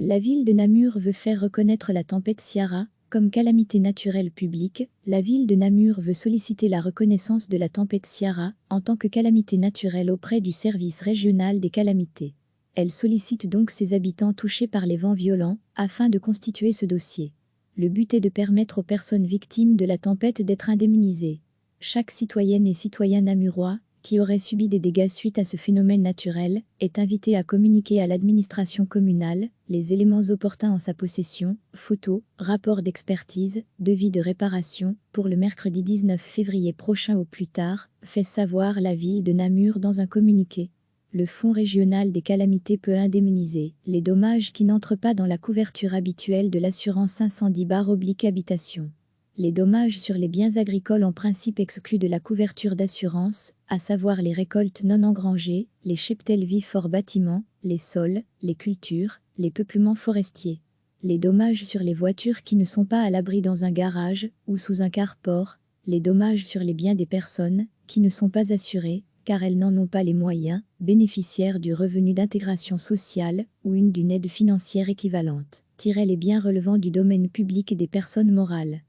La ville de Namur veut faire reconnaître la tempête Ciara comme calamité naturelle publique. La ville de Namur veut solliciter la reconnaissance de la tempête Ciara en tant que calamité naturelle auprès du service régional des calamités. Elle sollicite donc ses habitants touchés par les vents violents afin de constituer ce dossier. Le but est de permettre aux personnes victimes de la tempête d'être indemnisées. Chaque citoyenne et citoyen namurois qui aurait subi des dégâts suite à ce phénomène naturel est invité à communiquer à l'administration communale les éléments opportuns en sa possession, photos, rapports d'expertise, devis de réparation, pour le mercredi 19 février prochain au plus tard, fait savoir la ville de Namur dans un communiqué. Le Fonds régional des calamités peut indemniser les dommages qui n'entrent pas dans la couverture habituelle de l'assurance incendie/habitation. Les dommages sur les biens agricoles en principe exclus de la couverture d'assurance, à savoir les récoltes non engrangées, les cheptels vifs hors bâtiments, les sols, les cultures, les peuplements forestiers. Les dommages sur les voitures qui ne sont pas à l'abri dans un garage ou sous un carport, les dommages sur les biens des personnes qui ne sont pas assurées, car elles n'en ont pas les moyens, bénéficiaires du revenu d'intégration sociale ou d'une aide financière équivalente, les biens relevant du domaine public et des personnes morales.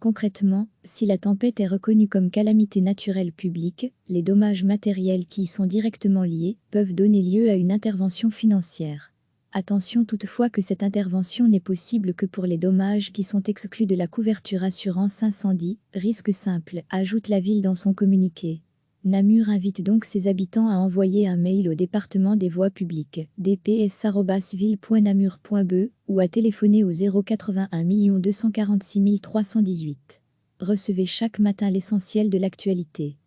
Concrètement, si la tempête est reconnue comme calamité naturelle publique, les dommages matériels qui y sont directement liés peuvent donner lieu à une intervention financière. Attention toutefois que cette intervention n'est possible que pour les dommages qui sont exclus de la couverture assurance incendie, risque simple, ajoute la ville dans son communiqué. Namur invite donc ses habitants à envoyer un mail au département des voies publiques, dps@ville.namur.be, ou à téléphoner au 081 246 318. Recevez chaque matin l'essentiel de l'actualité.